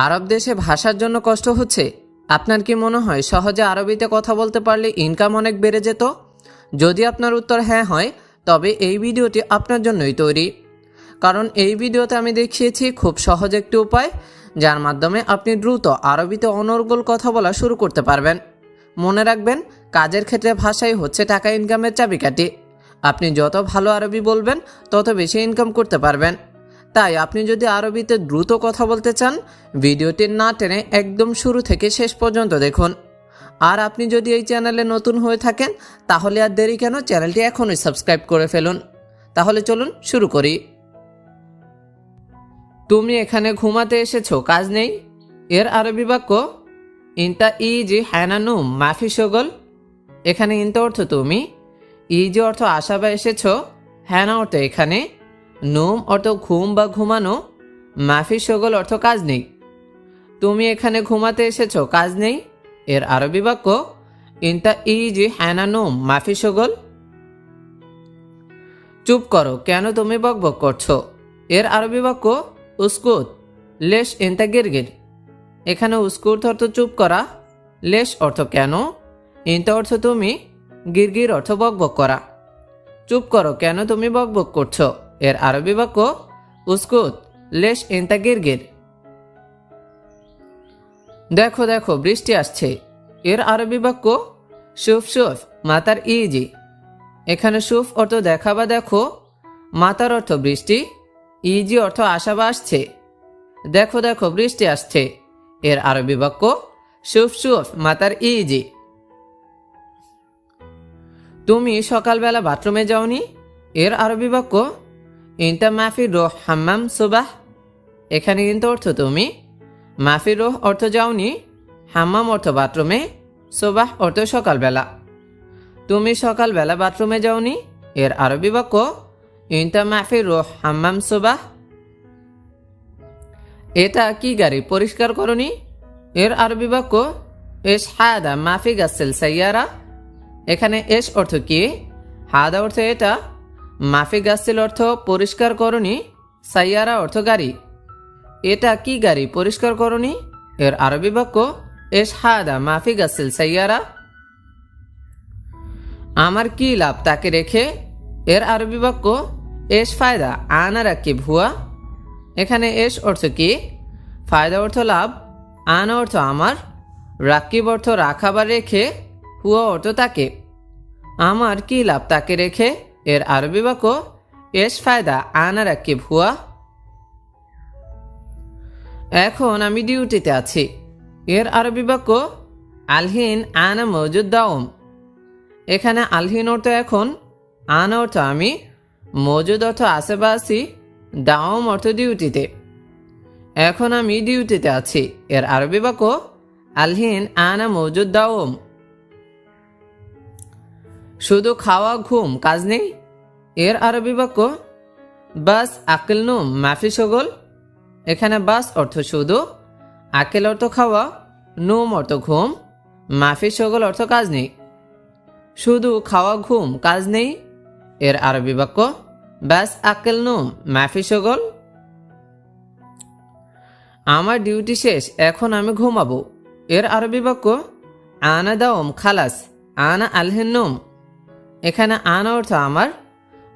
আরব দেশে ভাষার জন্য কষ্ট হচ্ছে? আপনার কি মনে হয় সহজে আরবিতে কথা বলতে পারলে ইনকাম অনেক বেড়ে যেত? যদি আপনার উত্তর হ্যাঁ হয়, তবে এই ভিডিওটি আপনার জন্যই তৈরি। কারণ এই ভিডিওতে আমি দেখিয়েছি খুব সহজ একটি উপায়, যার মাধ্যমে আপনি দ্রুত আরবিতে অনর্গল কথা বলা শুরু করতে পারবেন। মনে রাখবেন, কাজের ক্ষেত্রে ভাষাই হচ্ছে টাকা ইনকামের চাবিকাঠি। আপনি যত ভালো আরবি বলবেন, তত বেশি ইনকাম করতে পারবেন। তাই আপনি যদি আরবিতে দ্রুত কথা বলতে চান, ভিডিওটি না টেনে একদম শুরু থেকে শেষ পর্যন্ত দেখুন। আর আপনি যদি এই চ্যানেলে নতুন হয়ে থাকেন, তাহলে আর দেরি কেন, চ্যানেলটি এখনই সাবস্ক্রাইব করে ফেলুন। তাহলে চলুন শুরু করি। তুমি এখানে ঘুমাতে এসেছো, কাজ নেই? এর আরবি বাক্য ইনতা ইজি হ্যানানুম মাফি শগল। এখানে ইনতা অর্থ তুমি, ইজি অর্থ আসা বা এসেছো, হ্যানা অর্থ এখানে, নুম অর্থ ঘুম বা ঘুমানো, মাফি শগল অর্থ কাজ নেই। তুমি এখানে ঘুমাতে এসেছো, কাজ নেই। এর আরবি বাক্য ইনতা ইজি হ্যানানুম মাফি শগল। চুপ করো, কেন তুমি বকবক করছো? এর আরবি বাক্য উস্কুত লেশ ইনতা গিরগির। এখানে উস্কুত অর্থ চুপ করা, লেশ অর্থ কেন, ইনতা অর্থ তুমি, গিরগির অর্থ বকবক করা। চুপ করো, কেন তুমি বকবক করছো? এর আরবি বাক্য উস্কুত লেশ ইনতা গিরগির। দেখো দেখো, বৃষ্টি আসছে। এর আরবি বাক্য শুফ শুফ মাতার ইজি। এখানে শুফ অর্থ দেখা বা দেখো, মাতার অর্থ বৃষ্টি, ইজি অর্থ আসা বা আসছে। দেখো দেখো, বৃষ্টি আসছে। এর আরবি বাক্য শুফ শুফ মাতার ইজি। তুমি সকালবেলা বাথরুমে যাওনি? এর আরবি বাক্য ইনতা মাফি রোহ হাম্মাম সুবাহ। এখানে ইনতা অর্থ তুমি, মাফি রোহ অর্থ যাওনি, হাম্মাম অর্থ বাথরুমে, সুবাহ অর্থ সকালবেলা। তুমি সকালবেলা বাথরুমে যাওনি? এর আরবি বাক্য ইনতা মাফি রোহ হাম্মাম সুবাহ। এটা কি গাড়ি, পরিষ্কার করনি? এর আরবি বাক্য এস হাদা মাফি গাসেল সাইয়ারা। এখানে এস অর্থ কি, হাদা অর্থ এটা, মাফি গাসেল অর্থ পরিষ্কার করনি, সাইয়ারা অর্থ গাড়ি। এটা কি গাড়ি, পরিষ্কার করনি? এর আরবি বাক্য এস হাদা মাফি গাসেল সাইয়ারা। আমার কি লাভ তাকে রেখে? এর আরবি বাক্য এস ফায়দা আনা রাকিব হুয়া। এখানে এস অর্থ কি, ফায়দা অর্থ লাভ, আনা অর্থ আমার, রাকিব অর্থ রাখা বা রেখে, হুয়া অর্থ তাকে। আমার কি লাভ তাকে রেখে? এর আরবি বাক্য এস ফায়দা আনা রাকিব হুয়া। এখন আমি ডিউটিতে আছি। এর আরবি বাক্য আলহিন আনা মৌজুদ দাওম। এখানে আলহিন অর্থ এখন, আনা অর্থ আমি, মৌজুদ অর্থ আসে বা আছি, দাওম অর্থ ডিউটিতে। এখন আমি ডিউটিতে আছি। এর আরবি বাক্য আলহিন আনা মৌজুদ দাওম। শুধু খাওয়া ঘুম, কাজ নেই? এর আরবি বাক্য বাস আকিল নুম মাফি শগল। এখানে বাস অর্থ শুধু, আকেল অর্থ খাওয়া, নুম অর্থ ঘুম, মাফি শগল অর্থ কাজ নেই। শুধু খাওয়া ঘুম, কাজ নেই। এর আরবি বাক্য বাস আকেল নুম মাফি শগল। আমার ডিউটি শেষ, এখন আমি ঘুমাবো। এর আরবি বাক্য আনা দাওম খালাস আনা আলহিন নুম। এখানে আনা অর্থ আমার,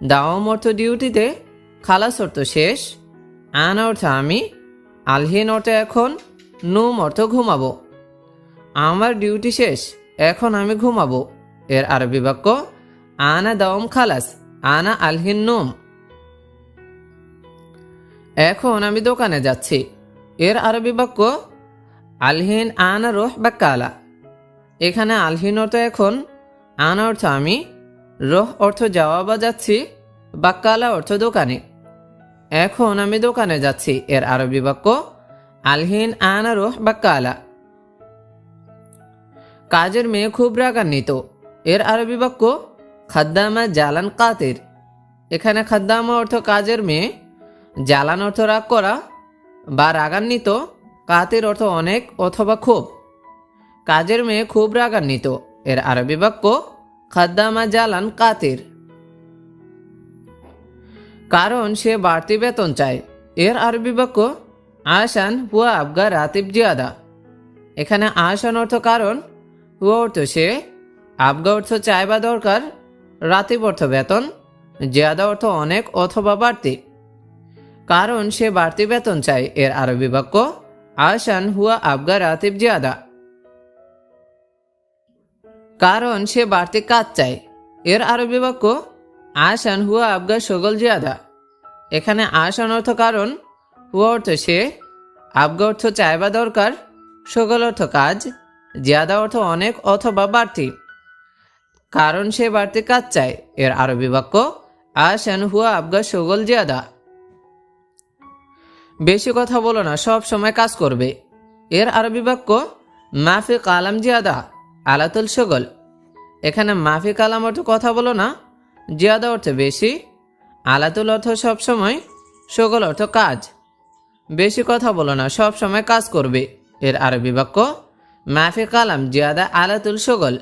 দাওম অর্থ ডিউটিতে, খালাস অর্থ শেষ, আনা অর্থ আমি, আলহিন অর্থ এখন, নুম অর্থ ঘুমাবো। আমার ডিউটি শেষ, এখন আমি ঘুমাবো। এর আরবি বাক্য আনা দাওম খালাস আনা আলহিন নুম। এখন আমি দোকানে যাচ্ছি। এর আরবি বাক্য আলহিন আনা রোহ বাক্কালা। এখানে আলহিন অর্থ এখন, আনা অর্থ আমি, রোহ অর্থ যাওয়া বা যাচ্ছি, বাক্কালা অর্থ দোকানে। এখন আমি দোকানে যাচ্ছি। এর আরবি বাক্য আলহিন আনা রোহ বাক্কালা। কাজের মেয়ে খুব রাগান্বিত। এর আরবি বাক্য খাদ্দামা জালান কাতির। এখানে খাদ্দামা অর্থ কাজের মেয়ে, জালান অর্থ রাগ করা বা রাগান্বিত, কাতির অর্থ অনেক অথবা খুব। কাজের মেয়ে খুব রাগান্বিত। এর আরবি বাক্য খাদ্দামা জালান কাতির। কারণ সে বাড়তি বেতন চায়। এর আরবি বাক্য আসান হুয়া আবগা রাতিব জিয়াদা। এখানে আসান অর্থ কারণ, হুয়া অর্থ সে, আবগা অর্থ চাই বা দরকার, রাতিব অর্থ বেতন, জিয়াদা অর্থ অনেক অথবা বাড়তি। কারণ সে বাড়তি বেতন চায় এর আরবি বাক্য আসান হুয়া আবগা রাতিব জিয়াদা। কারণ সে বাড়তি কাজ চায় এর আরবি বাক্য আসান হুয়া আবগা শগল জিয়াদা। এখানে আসান অর্থ কারণ, হুয়া অর্থ সে, আবগা অর্থ চাই বা দরকার, শগল অর্থ কাজ, জিয়াদা অর্থ অনেক অথবা বাড়তি। কারণ সে বাড়তি কাজ চায় এর আরবি বাক্য আসান হুয়া আবগা শগল জিয়াদা। বেশি কথা বলো না, সব সময় কাজ করবে এর আরবি বাক্য মাফি কালাম জিয়াদা আলাতুল শগল। এখানে মাফি কালাম অর্থ কথা বলো না, জিয়াদা অর্থ বেশি, আলাতুল অর্থ সব সময়, শগল অর্থ কাজ। বেশি কথা বলো না, সব সময় কাজ করবে এর আরবি বাক্য মাফি কালাম জিয়াদা আলাতুল শগল।